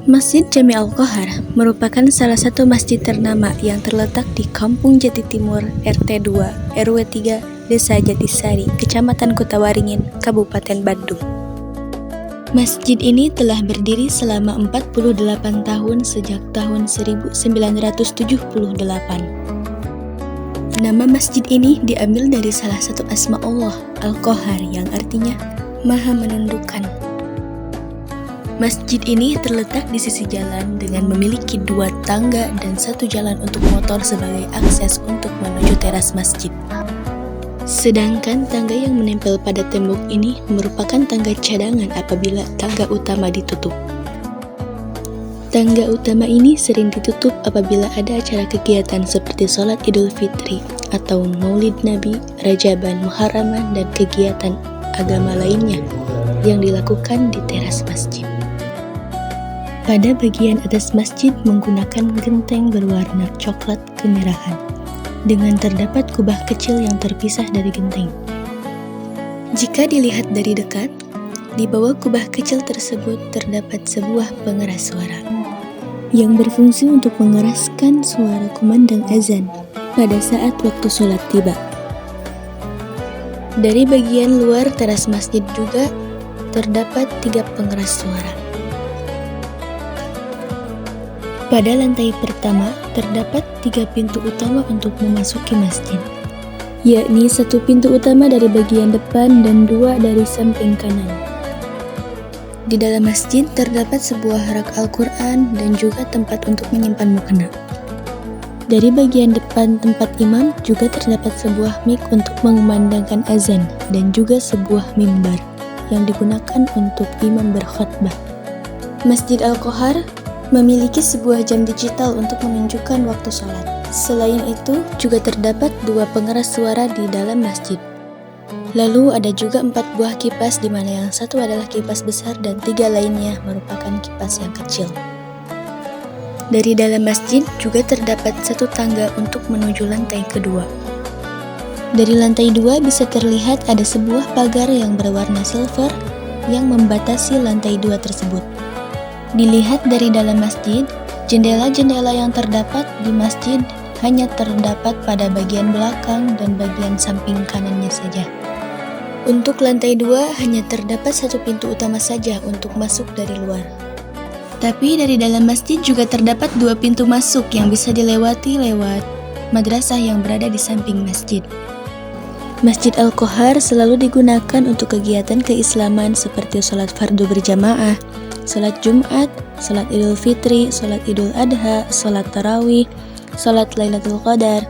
Masjid Jami Al-Qohar merupakan salah satu masjid ternama yang terletak di Kampung Jati Timur, RT 2, RW 3, Desa Jatisari, Kecamatan Kutawaringin, Kabupaten Bandung. Masjid ini telah berdiri selama 48 tahun sejak tahun 1978. Nama masjid ini diambil dari salah satu asma Allah, Al-Qohar, yang artinya Maha Menundukkan. Masjid ini terletak di sisi jalan dengan memiliki 2 tangga dan 1 jalan untuk motor sebagai akses untuk menuju teras masjid. Sedangkan tangga yang menempel pada tembok ini merupakan tangga cadangan apabila tangga utama ditutup. Tangga utama ini sering ditutup apabila ada acara kegiatan seperti sholat Idul Fitri atau Maulid Nabi, Rajaban, Muharraman, dan kegiatan agama lainnya yang dilakukan di teras masjid. Pada bagian atas masjid menggunakan genteng berwarna coklat kemerahan, dengan terdapat kubah kecil yang terpisah dari genteng. Jika dilihat dari dekat, di bawah kubah kecil tersebut terdapat sebuah pengeras suara, yang berfungsi untuk mengeraskan suara kumandang azan pada saat waktu sholat tiba. Dari bagian luar teras masjid juga terdapat 3 pengeras suara. Pada lantai pertama, terdapat 3 pintu utama untuk memasuki masjid, yakni 1 pintu utama dari bagian depan dan 2 dari samping kanan. Di dalam masjid terdapat sebuah rak Al-Quran dan juga tempat untuk menyimpan mukena. Dari bagian depan tempat imam juga terdapat sebuah mik untuk mengumandangkan azan dan juga sebuah mimbar yang digunakan untuk imam berkhutbah. Masjid Al-Qohar memiliki sebuah jam digital untuk menunjukkan waktu sholat. Selain itu, juga terdapat 2 pengeras suara di dalam masjid. Lalu ada juga 4 buah kipas, di mana yang satu adalah kipas besar dan 3 lainnya merupakan kipas yang kecil. Dari dalam masjid juga terdapat 1 tangga untuk menuju lantai kedua. Dari lantai 2 bisa terlihat ada sebuah pagar yang berwarna silver yang membatasi lantai 2 tersebut. Dilihat dari dalam masjid, jendela-jendela yang terdapat di masjid hanya terdapat pada bagian belakang dan bagian samping kanannya saja. Untuk lantai 2 hanya terdapat 1 pintu utama saja untuk masuk dari luar. Tapi dari dalam masjid juga terdapat 2 pintu masuk yang bisa dilewati lewat madrasah yang berada di samping masjid. Masjid Al-Qohar selalu digunakan untuk kegiatan keislaman seperti sholat fardu berjamaah, sholat Jumat, sholat Idul Fitri, sholat Idul Adha, sholat Tarawih, sholat Lailatul Qadar,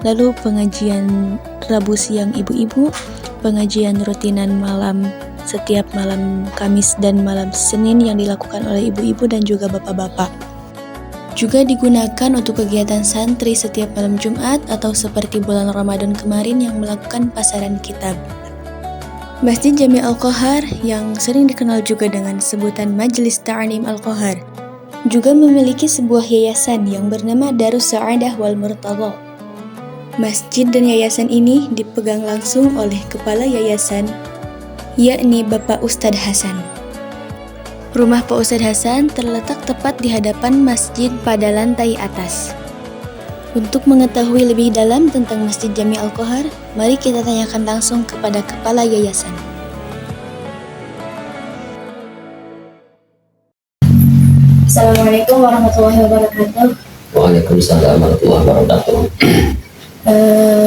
lalu pengajian Rabu siang ibu-ibu, pengajian rutinan malam setiap malam Kamis dan malam Senin yang dilakukan oleh ibu-ibu dan juga bapak-bapak. Juga digunakan untuk kegiatan santri setiap malam Jumat atau seperti bulan Ramadan kemarin yang melakukan pasaran kitab. Masjid Jami Al-Qohar yang sering dikenal juga dengan sebutan Majelis Ta'alim Al-Qohar juga memiliki sebuah yayasan yang bernama Darus Sa'adah wal Murtadha. Masjid dan yayasan ini dipegang langsung oleh kepala yayasan, yakni Bapak Ustadz Hasan. Rumah Pak Ustadz Hasan terletak tepat di hadapan masjid pada lantai atas. Untuk mengetahui lebih dalam tentang Masjid Jami Al-Qohar, mari kita tanyakan langsung kepada kepala yayasan. Assalamualaikum warahmatullahi wabarakatuh. Waalaikumsalam warahmatullahi wabarakatuh.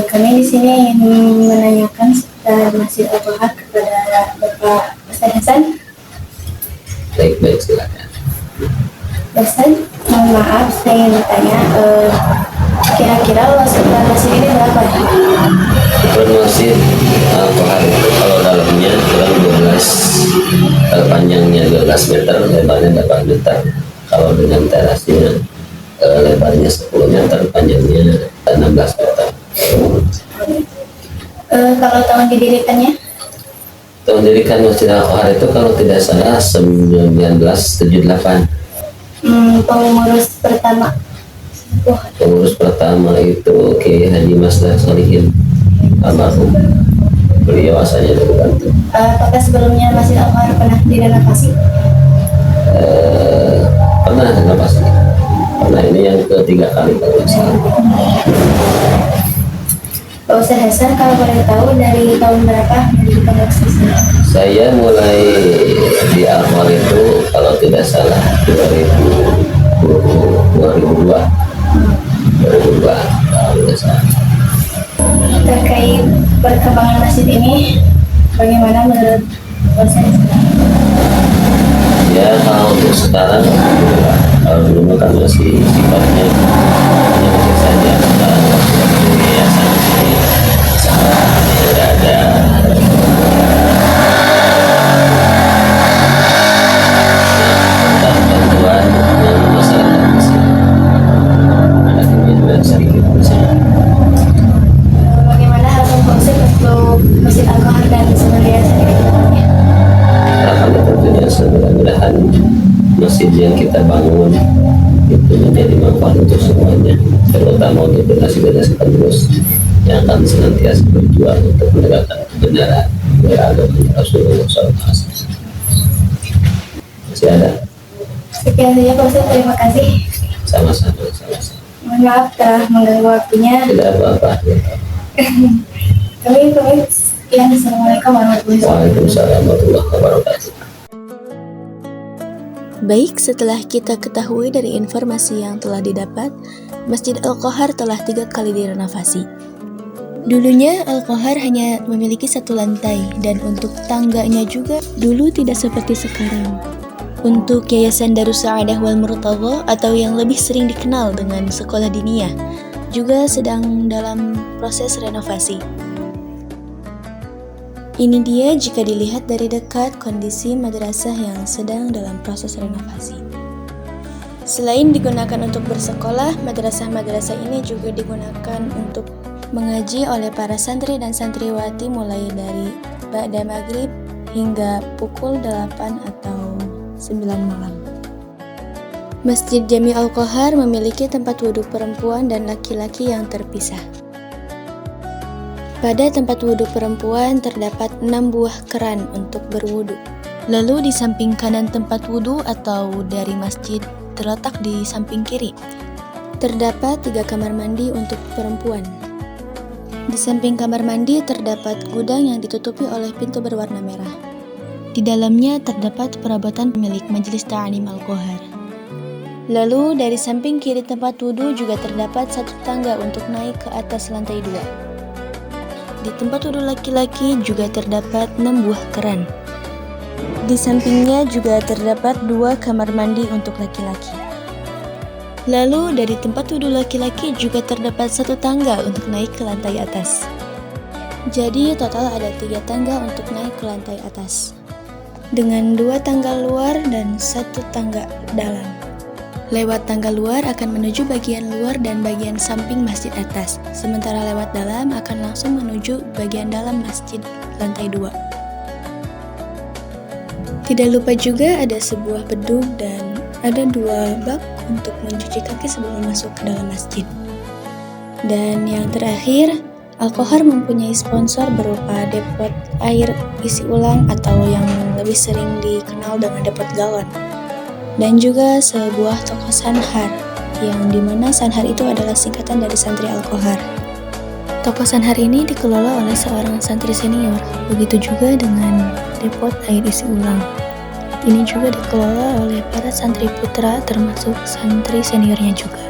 Kami di sini ingin menanyakan seputar Masjid Al-Qohar kepada Bapak Ustadz Hasan. Baik, silakan. Ustadz, mohon maaf, saya ingin bertanya, kira-kira luas masjid ini berapa? Ukuran masjid Al-Qohar itu kalau dalamnya kurang 12, panjangnya 12 meter, lebarnya 8 meter. Kalau dengan terasnya lebarnya 10 meter, panjangnya 16 meter. Kalau tahun didirikannya? Tahun didirikan Masjid Al-Qohar itu kalau tidak salah 1978. Pengurus pertama? Pengurus pertama itu Kiai Haji Masdar Solihin almarhum. Beliau asalnya dari Banten. Apakah sebelumnya Masjid Al-Qohar pernah direnovasi? Pernah renovasi. Pernah, ini yang ketiga kali kalau nggak salah. Pak Ustadz Hasan, kalau boleh tahu dari tahun berapa menjadi pengurus di sini? Saya mulai di awal itu kalau tidak salah 2002 kalau tidak salah. Terkait perkembangan masjid ini, bagaimana menurut Pak Ustadz? Ya kalau untuk sekarang, kalau dulu kan masih sifatnya hanya masih saja. Sekarang yayasan ini sekarang tidak ada bantuan yang masyarakat di sini. Ada kemajuan sedikit di sini. Bagaimana harapan Pak Ustadz untuk Masjid Al-Khohar dan Semeria sendiri ke depannya? Harapannya tentunya mudah-mudahan masjid yang kita bangun itu menjadi manfaat untuk semuanya, terutama untuk generasi-generasi penerus yang akan senantiasa berjuang untuk menegakkan kebenaran agama Rasulullah SAW. Masih ada? Sekian saja Pak Ustadz, terima kasih. Sama-sama. Mohon maaf telah mengganggu waktunya. Tidak apa-apa. Kami pamit. Sekian, Assalamualaikum warahmatullahi wabarakatuh. Waalaikumsalam warahmatullahi wabarakatuh. Baik, setelah kita ketahui dari informasi yang telah didapat, Masjid Al-Khohar telah 3 kali direnovasi. Dulunya Al-Khohar hanya memiliki 1 lantai, dan untuk tangganya juga dulu tidak seperti sekarang. Untuk Yayasan Darus Sa'adah wal Murtadha atau yang lebih sering dikenal dengan Sekolah Diniyah juga sedang dalam proses renovasi. Ini dia jika dilihat dari dekat kondisi madrasah yang sedang dalam proses renovasi. Selain digunakan untuk bersekolah, madrasah-madrasah ini juga digunakan untuk mengaji oleh para santri dan santriwati mulai dari ba'da maghrib hingga pukul 8 atau 9 malam. Masjid Jami Al-Khohar memiliki tempat wudhu perempuan dan laki-laki yang terpisah. Pada tempat wudhu perempuan terdapat 6 buah keran untuk berwudhu. Lalu di samping kanan tempat wudhu atau dari masjid terletak di samping kiri, terdapat 3 kamar mandi untuk perempuan. Di samping kamar mandi terdapat gudang yang ditutupi oleh pintu berwarna merah. Di dalamnya terdapat perabotan milik Majelis Ta'alim Al-Khohar. Lalu dari samping kiri tempat wudhu juga terdapat 1 tangga untuk naik ke atas lantai 2. Di tempat wudhu laki-laki juga terdapat 6 buah keran. Di sampingnya juga terdapat 2 kamar mandi untuk laki-laki. Lalu dari tempat wudhu laki-laki juga terdapat 1 tangga untuk naik ke lantai atas. Jadi total ada 3 tangga untuk naik ke lantai atas, dengan 2 tangga luar dan 1 tangga dalam. Lewat tangga luar akan menuju bagian luar dan bagian samping masjid atas, sementara lewat dalam akan langsung menuju bagian dalam masjid lantai 2. Tidak lupa juga ada sebuah bedug dan ada 2 bak untuk mencuci kaki sebelum masuk ke dalam masjid. Dan yang terakhir, Al-Khohar mempunyai sponsor berupa depot air isi ulang atau yang lebih sering dikenal dengan depot galon. Dan juga sebuah toko sanhar, yang dimana sanhar itu adalah singkatan dari santri Al-Khohar. Toko sanhar ini dikelola oleh seorang santri senior, begitu juga dengan depot air isi ulang. Ini juga dikelola oleh para santri putra termasuk santri seniornya juga.